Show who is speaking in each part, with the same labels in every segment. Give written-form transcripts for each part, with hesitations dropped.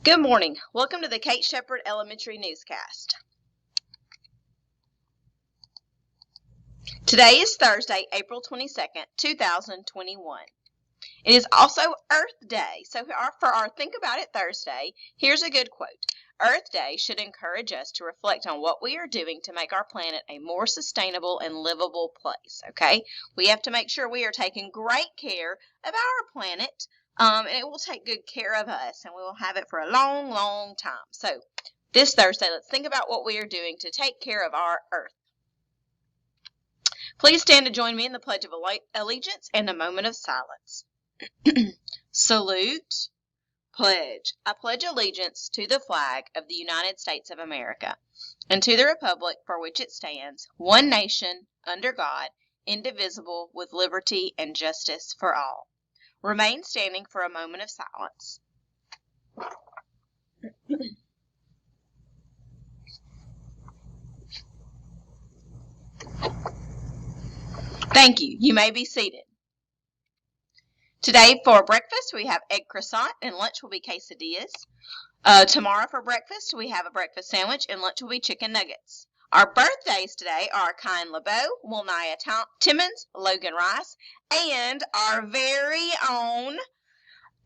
Speaker 1: Good morning. Welcome to the Kate Shepherd Elementary Newscast. Today is Thursday, April 22nd, 2021. It is also Earth Day, so for our Think About It Thursday, here's a good quote. Earth Day should encourage us to reflect on what we are doing to make our planet a more sustainable and livable place, okay? We have to make sure we are taking great care of our planet, and it will take good care of us, and we will have it for a long, long time. So this Thursday, let's think about what we are doing to take care of our Earth. Please stand to join me in the Pledge of Allegiance and a moment of silence. Salute. Pledge. I pledge allegiance to the flag of the United States of America and to the republic for which it stands, one nation, under God, indivisible, with liberty and justice for all. Remain standing for a moment of silence. Thank you. You may be seated. Today for breakfast we have egg croissant and lunch will be quesadillas. Tomorrow for breakfast we have a breakfast sandwich and lunch will be chicken nuggets. Our birthdays today are Kyan LeBeau, Wilnaya Timmons, Logan Rice, and our very own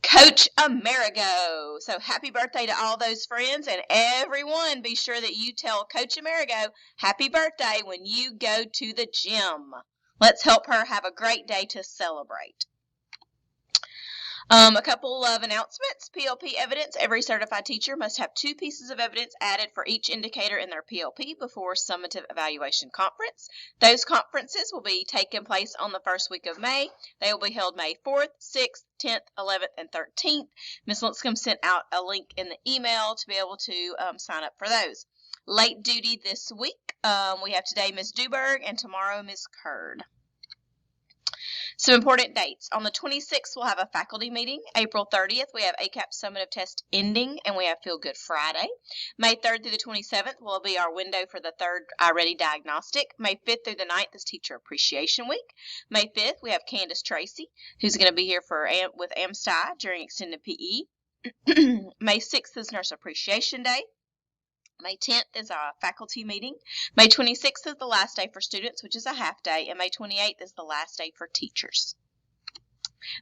Speaker 1: Coach Amerigo. So happy birthday to all those friends, and everyone be sure that you tell Coach Amerigo happy birthday when you go to the gym. Let's help her have a great day to celebrate. A couple of announcements. PLP evidence. Every certified teacher must have 2 pieces of evidence added for each indicator in their PLP before summative evaluation conference. Those conferences will be taking place on the first week of May. They will be held May 4th, 6th, 10th, 11th, and 13th. Ms. Linscomb sent out a link in the email to be able to sign up for those. Late duty this week. We have today Ms. Duberg and tomorrow Ms. Curd. Some important dates. On the 26th, we'll have a faculty meeting. April 30th, we have ACAP summative test ending, and we have Feel Good Friday. May 3rd through the 27th will be our window for the 3rd iReady diagnostic. May 5th through the 9th is Teacher Appreciation Week. May 5th, we have Candace Tracy, who's going to be here with AMSTI during extended PE. May 6th is Nurse Appreciation Day. May 10th is our faculty meeting. May 26th is the last day for students, which is a half day, and May 28th is the last day for teachers.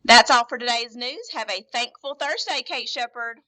Speaker 1: That's all for today's news. Have a thankful Thursday, Kate Shepherd.